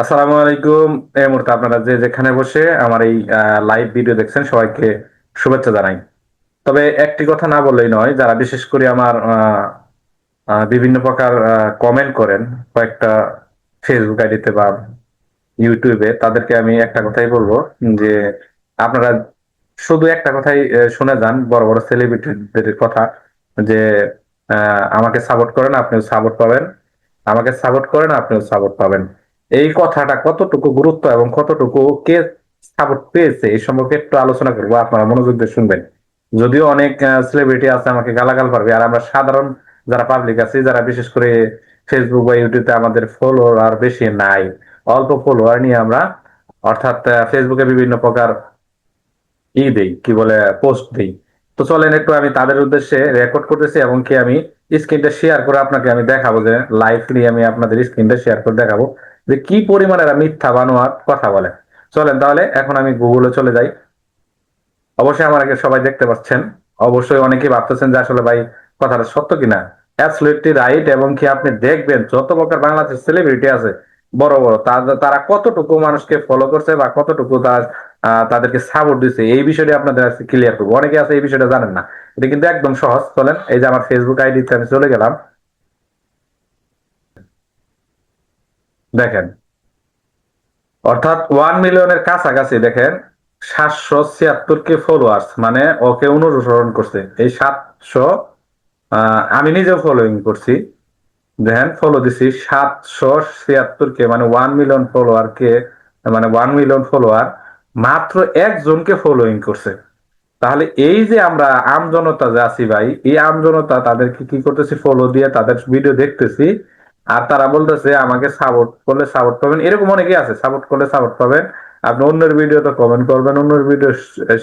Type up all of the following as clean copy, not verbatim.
আসসালামু আলাইকুম। এই মুহূর্তে আপনারা যে যেখানে বসে আমার এই লাইভ ভিডিও দেখছেন সবাইকে শুভেচ্ছা জানাই। তবে একটি কথা না বললেই নয়, যারা বিশেষ করে আমার বিভিন্ন প্রকার কমেন্ট করেন কয়েকটা ফেসবুক আইডিতে বা ইউটিউবে, তাদেরকে আমি একটা কথাই বলবো যে আপনারা শুধু একটা কথাই শুনে যান বড় বড় সেলিব্রিটিদের কথা, যে আমাকে সাপোর্ট করেন আপনিও সাপোর্ট পাবেন, আমাকে সাপোর্ট করেন আপনিও সাপোর্ট পাবেন। এই কথাটা কতটুকু গুরুত্ব এবং কতটুকু কে সাপোর্ট পেয়েছে এই সম্পর্কে একটু আলোচনা করবো, আপনারা মনোযোগ দিয়ে শুনবেন। যদিও অনেক সেলিব্রিটি আছে আমাকে গালাগাল পারবে, আর আমরা সাধারণ যারা পাবলিক আছি, যারা বিশেষ করে ফেসবুক বা ইউটিউবে আমাদের ফলোয়ার বেশি নাই, অল্প ফলোয়ার নিয়ে আমরা, অর্থাৎ ফেসবুকে বিভিন্ন প্রকার দেই, কি বলে, পোস্ট দেই। তো চলেন একটু আমি তাদের উদ্দেশ্যে রেকর্ড করতেছি, এবং কি আমি স্ক্রিনটা শেয়ার করে আপনাকে আমি দেখাবো, যে লাইভলি আমি আপনাদের স্ক্রিনটা শেয়ার করে দেখাবো যে কি পরিমাণে এরা মিথ্যা বানোয়াট কথা বলে। চলেন তাহলে এখন আমি গুগলে চলে যাই। অবশ্যই আমাকে সবাই দেখতে পাচ্ছেন। অবশ্যই অনেকেই ভাবতেছেন যে আসলে ভাই কথাটা সত্য কিনা। Absolutely right. এবং কি আপনি দেখবেন যত প্রকার বাংলাদেশ সেলিব্রিটি আছে বড় বড়, তারা কতটুকু মানুষকে ফলো করছে বা কতটুকু তাদেরকে সাপোর্ট দিচ্ছে, এই বিষয়টি আপনাদের কাছে ক্লিয়ার করবো। অনেকে আছে এই বিষয়টা জানেন না। এটা কিন্তু একদম সহজ। চলেন, এই যে আমার ফেসবুক আইডিতে আমি চলে গেলাম। দেখেন, অর্থাৎ 1 মিলিয়নের কাছাকাছি, দেখেন 776 কে ফলোয়ার্স, মানে ওকে অনুসরণ করছে এই 700। আমি নিজেও ফলোইং করছি। দেখেন, ফলো দিছি 776 কে, মানে 1 মিলিয়ন ফলোয়ার কে, মানে 1 মিলিয়ন ফলোয়ার মাত্র একজনকে ফলোইং করছে। তাহলে এই যে আমরা আমজনতা যে আছি ভাই, এই আমজনতা তাদেরকে কি করতেছি, ফলো দিয়ে তাদের ভিডিও দেখতেছি। আর তারা বলতেছে আমাকে সাপোর্ট করলে সাপোর্ট পাবেন। এরকম অনেকেই আছে, সাপোর্ট করলে সাপোর্ট পাবেন। আপনি অন্যের ভিডিওতে কমেন্ট করবেন, অন্যের ভিডিও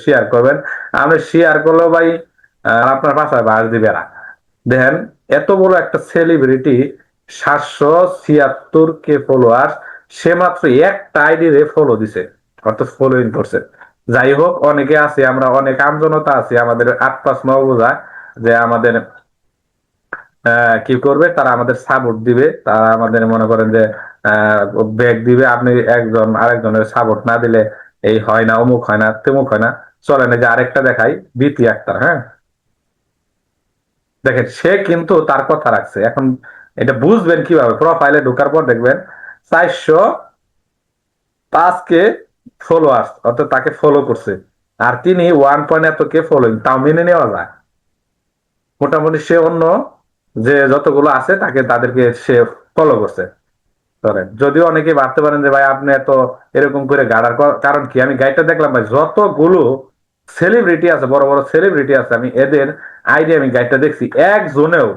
শেয়ার করবেন। আপনি শেয়ার করলেও ভাই আপনার পাশায় বাস দিবে না। দেখেন, এত বড় একটা সেলিব্রিটি, 776 কে ফলোয়ার, সে মাত্র একটা আইডি রে ফলো দিছে, অর্থাৎ ফলোইং করছে। যাই হোক, অনেকে আছে, আমরা অনেক আমজনতা আছি, আমাদের আট পাঁচ নয় বোঝা, যে আমাদের কি করবে, তারা আমাদের সাপোর্ট দিবে, তারা আমাদের মনে করেন যে ব্যাগ দিবে। আপনি একজন আরেকজনের সাপোর্ট না দিলে এই হয় না, অমুক হয় না, তেমুক হয় না। চলেন এই যে আরেকটা দেখাই, বিতি আক্তার। হ্যাঁ, দেখেন সে কিন্তু তার কথা রাখছে। এখন এটা বুঝবেন কিভাবে, প্রোফাইলে ঢোকার পর দেখবেন 405 কে ফলোয়ার্স, অর্থাৎ তাকে ফলো করছে। আর তিনি 1 পয়েন্ট এত কে ফলোইং, তাও মেনে নেওয়া যায়। মোটামুটি সে অন্য যে যতগুলো আছে তাদেরকে সে ফলো করছে। ধরেন, যদিও অনেকে ভাবতে পারেন যে ভাই আপনি এত এরকম করে গাড়ার কারণ কি, আমি গাইডটা দেখলাম ভাই, যতগুলো সেলিব্রিটি আছে, বড় বড় সেলিব্রিটি আছে, আমি এদের আইডি আমি গাইডটা দেখছি, একজনেও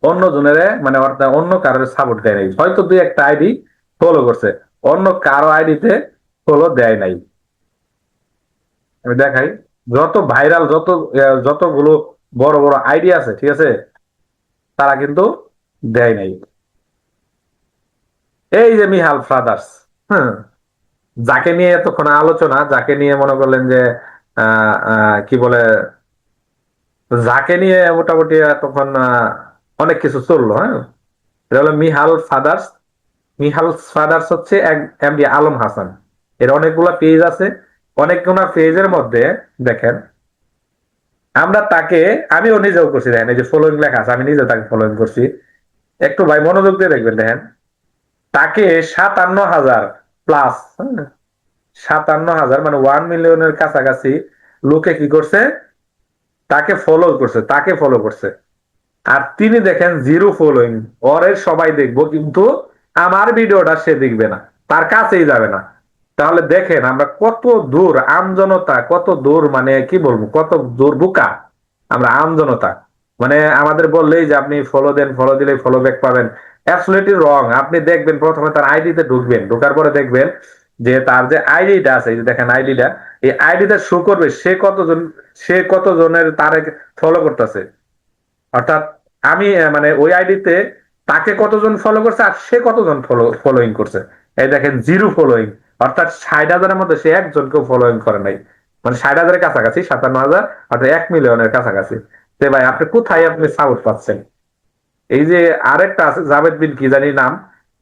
অন্য জনের, মানে অর্থাৎ অন্য কারোর সাপোর্ট দেয় নাই। হয়তো দুই একটা আইডি ফলো করছে, অন্য কারো আইডিতে ফলো দেয় নাই। আমি দেখাই, যত ভাইরাল, যতগুলো বড় বড় আইডি আছে, ঠিক আছে, তারা কিন্তু দেয় নাই। এই যে মিহাল ফাদার্স, হ্যাঁ, যাকে নিয়ে এতক্ষণ আলোচনা, যাকে নিয়ে মনে করলেন যে কি বলে, যাকে নিয়ে মোটামুটি তখন অনেক কিছু চললো। হ্যাঁ, এটা হলো মিহাল ফাদার্স। মিহাল ফাদার্স হচ্ছে এমডি আলম হাসান। এর অনেকগুলা পেজ আছে। অনেকগুলা পেজের মধ্যে দেখেন, আমরা তাকে, আমিও নিজেও করছি। দেখেন, এই যে ফলোইং লেখা আছে, আমি নিজেও তাকে ফলোইং করছি। একটু ভাই মনোযোগ দিয়ে দেখবেন। দেখেন, তাকে 57,000 প্লাস, 57,000, মানে 1 মিলিয়নের কাছাকাছি লোকে কি করছে, তাকে ফলো করছে, তাকে ফলো করছে। আর তিনি দেখেন জিরো ফলোইং। ওরে সবাই দেখবো, কিন্তু আমার ভিডিওটা সে দেখবে না, তার কাছেই যাবে না। তাহলে দেখেন আমরা কত দূর, আমজনতা কত দূর, মানে কি বলবো, কত দূর বোকা আমরা আমজনতা। মানে আমাদের বললেই যে আপনি ফলো দেন, ফলো দিলেই ফলো ব্যাক পাবেন, অ্যাবসলিউটলি রং। আপনি দেখবেন, প্রথমে তার আইডিতে ঢুকবেন, ঢোকার পরে দেখবেন যে তার যে আইডিটা আছে, এই যে দেখেন আইডিটা, এই আইডিটা শো করবে সে কতজনের তারে ফলো করতেছে। অর্থাৎ আমি মানে ওই আইডিতে তাকে কতজন ফলো করছে আর সে কতজন ফলোইং করছে। এই দেখেন, জিরো ফলোইং। অর্থাৎ 60,000-এর মধ্যে সে একজনকেও ফলোইং করে নাই। মানে 60,000-এর কাছাকাছি, 57,000, অর্থাৎ 1 মিলিয়নের কাছাকাছি। তে ভাই আপনি কোথায় আপনি সাপোর্ট পাচ্ছেন? এই যে আরেকটা আছে জাভেদ বিন কি জানি নাম,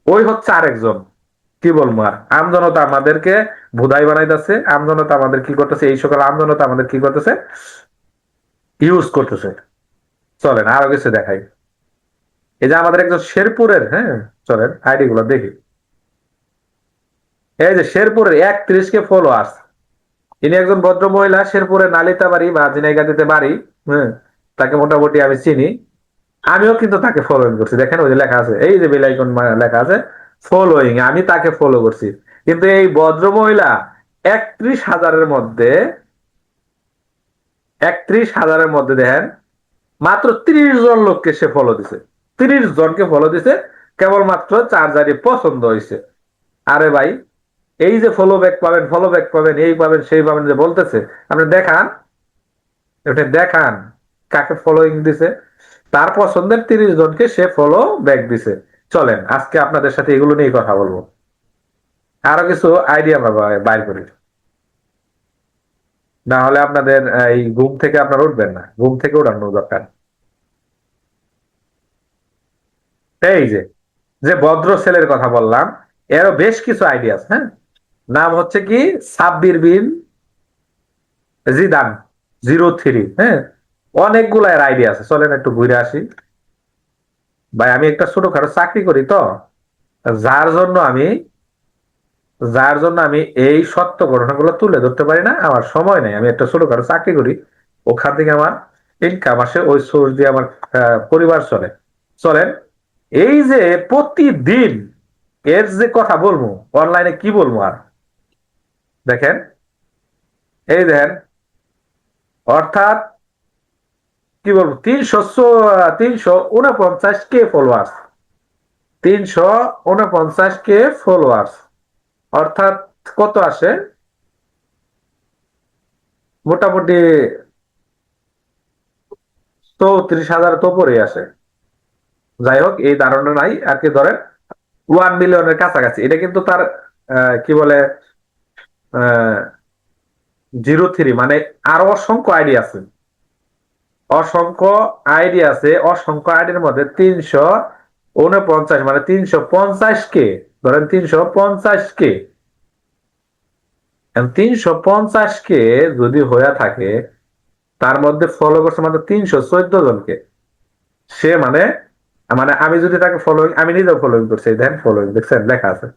ওই হচ্ছে আরেকজন। কি বলবো আর, আমজনতা আমাদেরকে ভুদাই বানাইতেছে, আমজনতা আমাদের কি করতেছে, এই সকল আমজনতা আমাদের কি করতেছে, ইউজ করতেছে। চলেন আরো কিছু দেখাই। এই যে আমাদের একজন শেরপুরের, হ্যাঁ, চলেন আইডি গুলো দেখি। এই যে শেরপুরের 31 কে ফলোয়ার্স, ইনি একজন ভদ্র মহিলা, শেরপুরের নালিতাবাড়ি বা ঝিনাইগাতিতে বাড়ি। হ্যাঁ, তাকে মোটামুটি আমি চিনি। আমিও কিন্তু তাকে ফলোইং করছি, দেখেন ওই যে লেখা আছে, এই যে বেল আইকন লেখা আছে ফলোইং, আমি তাকে ফলো করছি। কিন্তু এই ভদ্র মহিলা 31,000-এর মধ্যে, 31,000-এর মধ্যে দেখেন মাত্র 30 জন লোককে সে ফলো দিছে, 30 জনকে ফলো দিছে, কেবলমাত্র 4 জারি পছন্দ হয়েছে। আরে ভাই, এই যে ফলো ব্যাক পাবেন, ফলো ব্যাক পাবেন, এই পাবেন সেই পাবেন যে বলতেছে, আপনি দেখান, ওটা দেখান কাকে ফলোইং দিছে। তার পছন্দের 30 জনকে সে ফলো ব্যাক দিছে। চলেন আজকে আপনাদের সাথে এগুলো নিয়ে কথা বলবো, আরো কিছু আইডিয়া আমরা বাইর করি, না হলে আপনাদের এই ঘুম থেকে আপনারা উঠবেন না, ঘুম থেকে উঠানো দরকার। এই যে যে ভদ্র ছেলের কথা বললাম, এরও বেশ কিছু আইডিয়া আছে, হ্যাঁ। নাম হচ্ছে কি, সাব্বির বিন জিদান 03, হ্যাঁ। অনেকগুলো এর আইডিয়া আছে, চলেন একটু ঘুরে আসি। ভাই আমি একটা ছোটখাটো চাকরি করি তো, যার জন্য আমি যার জন্য আমি এই সত্য ঘটনাগুলো তুলে ধরতে পারি না, আমার সময় নেই। আমি একটা ছোটখাটো চাকরি করি, ওখান থেকে আমার ইনকাম আসে, ওই সোর্স দিয়ে আমার পরিবার চলে। চলেন, এই যে প্রতিদিন এর যে কথা বলবো, অনলাইনে কি বলবো আর, দেখেন, এই দেখেন, অর্থাৎ কি বলবো, 349 কে ফলোয়ার্স, 349 কে ফলোয়ার্স, অর্থাৎ কত আসে, মোটামুটি 34,000 তো পরে আসে। যাই হোক, এই ধারণা নাই আর কি, ধরেন 1 মিলিয়নের কাছাকাছি। এটা কিন্তু তার কি বলে, 03, মানে আরো অসংখ্য আইডি আছে, অসংখ্য আইডি আছে, অসংখ্য আইডির মধ্যে 349, মানে 350 কে, ধরেন 350 কে, 350 কে যদি হয়ে থাকে, তার মধ্যে ফলো করছে মাত্র 314 জনকে। সে মানে, মানে আমি যদি তাকে ফলোইং, আমি নিজেও ফলোইং করছি, দেন ফলোইং দেখছেন লেখা আছে।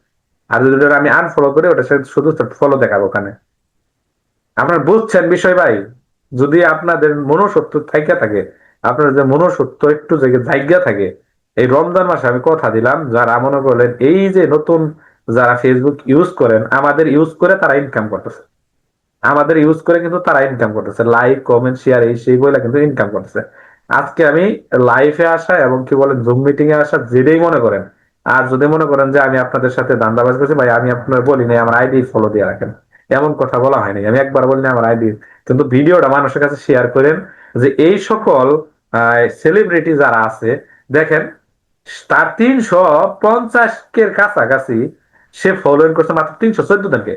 আর যদি ওটা আমি আনফলো করি, ওটা সে শুধু ফলো দেখাবো ওখানে। আপনার বুঝছেন বিষয় ভাই? যদি আপনাদের মনোসত্ব থাইকা থাকে, আপনার যে মনোসত্ব একটু জায়গা থাকে, এই রমজান মাসে আমি কথা দিলাম, যারা মনে করলেন এই যে নতুন, যারা ফেসবুক ইউজ করেন, আমাদের ইউজ করে তারা ইনকাম করতেছে, আমাদের ইউজ করে কিন্তু তারা ইনকাম করতেছে, লাইক কমেন্ট শেয়ার এই সেই বলে কিন্তু ইনকাম করতেছে। আজকে আমি লাইভে আসা এবং কি বলেন জুম মিটিং এ আসা, যেটাই মনে করেন, আর যদি মনে করেন যে আমি আপনাদের সাথে দান্দাবাজ করছি, ভাই আমি আপনার বলি নাই আমার আইডি ফলো দিয়ে রাখেন, এমন কথা বলা হয়নি, আমি একবার বলি না আমার আইডি। কিন্তু ভিডিওটা মানুষের কাছে শেয়ার করেন, যে এই সকল সেলিব্রিটি যারা আছে, দেখেন, তার 350 কে কাছাকাছি সে ফলোইং করছে মাত্র 314 জনকে।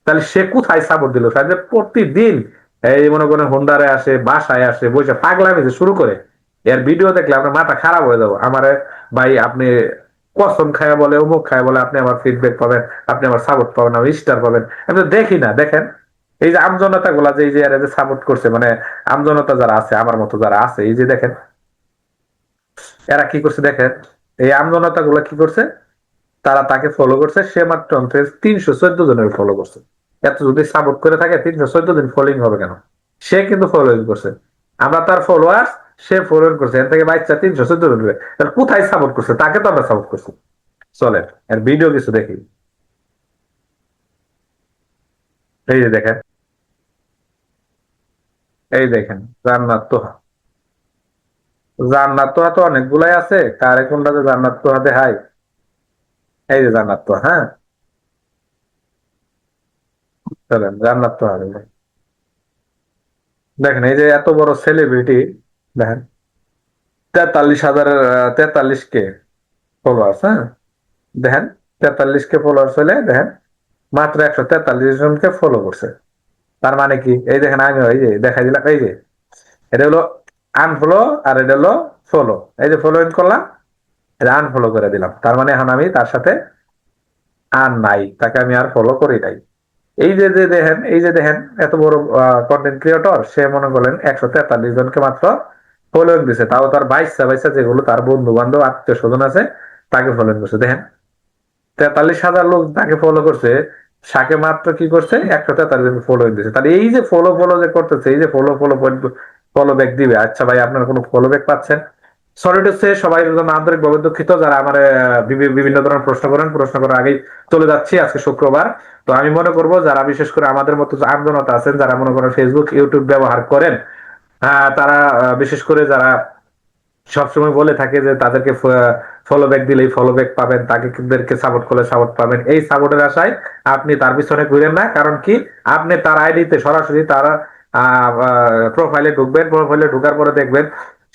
তাহলে সে কোথায় সাপোর্ট দিল, তাহলে প্রতিদিন এই মনে করেন হোন্ডারে আসে, বাসায় আসে, বসে পাগলামি যে শুরু করে, এর ভিডিও দেখলে আপনার মাথা খারাপ হয়ে যাবো। আমারে ভাই আপনি কসম খায় বলে, অমুক খায় বলে, আপনি আমার ফিডব্যাক পাবেন, আপনি আমার সাপোর্ট পাবেন, আমার স্টার পাবেন, আমি তো দেখি না। দেখেন এই যে আমজনতা গুলা যে এই যে এরা যে সাপোর্ট করছে, মানে আমজনতা যারা আছে, আমার মতো যারা আছে, এই যে দেখেন এরা কি করছে, দেখেন এই আমজনতা গুলা কি করছে, তারা তাকে ফলো করছে, সে মাত্র 314 জনের ফলো করছে। এত যদি সাপোর্ট করে থাকে, 314 দিন ফলোইং হবে কেন? সে কিন্তু ফলোইং করছে, আমরা তার ফলোয়ার, সে ফলোইং করছে, এর থেকে বাচ্চা 314 জন, তাহলে কোথায় সাপোর্ট করছে? তাকে তো আমরা সাপোর্ট করছি। চলে এর ভিডিও কিছু দেখি। এই যে দেখেন, এই দেখেন, জান্নাত তোহা, জান্নাত তোহা তো অনেকগুলাই আছে, কারে কোনটাতে জান্নাত তোহা দেখাই। এই যে জান্নাত তোহা, হ্যাঁ, চলেন জান্নাত তোহা দেখেন। দেখেন এই যে এত বড় সেলিব্রিটি, দেখেন 43,000, 43 কে ফলোয়ার্স, হ্যাঁ, দেখেন 43 কে ফলোয়ার্স হলে দেখেন মাত্র 143 জনকে ফলো করছে। তার মানে কি, এই দেখেন আমি এই যে দেখাই দিলাম, এই যে এটা হলো আনফলো, আর এটা হলো ফলো। এই যে ফলো ইন করলাম, এটা আনফলো করে দিলাম, তার মানে এখন আমি তার সাথে আর নাই, তাকে আমি আর ফলো করি নাই। এই যে দেখেন এত বড় কন্টেন্ট ক্রিয়েটর, সে মনে করেন 143 জনকে মাত্র ফলোইং দিছে, তাও তার বাইশা বাইশা যেগুলো তার বন্ধু বান্ধব আত্মীয় স্বজন আছে তাকে ফলোইং করছে। দেখেন 43,000 লোক তাকে ফলো করছে, সাকে মাত্র কি করছে 143 জন ফলো দিচ্ছে। তাহলে এই যে ফলো ফলো যে করতেছে, এই যে ফলো ফলো ফলো ব্যাক দিবে, আচ্ছা ভাই আপনারা কোনো ফলো ব্যাক পাচ্ছেন? সরি টু সে, সবাই জন্য আন্তরিক ভাবে দুঃখিত যারা আমার বিভিন্ন ধরনের প্রশ্ন করেন। প্রশ্ন করার আগেই চলে যাচ্ছি, আজকে শুক্রবার। তো আমি মনে করব যারা বিশেষ করে আমাদের মতো যে আমজনতা আছেন, যারা মনে করেন ফেসবুক ইউটিউব ব্যবহার করেন, তারা বিশেষ করে যারা সবসময় বলে থাকে যে তাদেরকে ফলো ব্যাক দিলেই ফলো ব্যাক পাবেন, তাদেরকে সাপোর্ট করলে সাপোর্ট পাবেন, এই সাপোর্টের আশায় আপনি তার পিছনে ঘুরেন না। কারণ কি, আপনি তার আইডিতে সরাসরি তার প্রোফাইলে ঢুকবেন, প্রোফাইলে ঢুকার পরে দেখবেন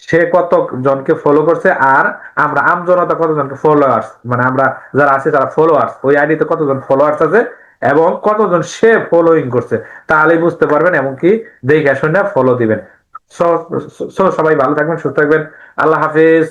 সে কত জনকে ফলো করছে, আর আমরা আমজনতা কতজনকে ফলোয়ার্স, মানে আমরা যারা আছি তারা ফলোয়ার্স, ওই আইডিতে কতজন ফলোয়ার্স আছে এবং কতজন সে ফলোইং করছে, তাহলেই বুঝতে পারবেন। এমনকি দেখে শুনে ফলো দিবেন। সো সবাই ভালো থাকবেন, সুস্থ থাকবেন। আল্লাহ হাফিজ।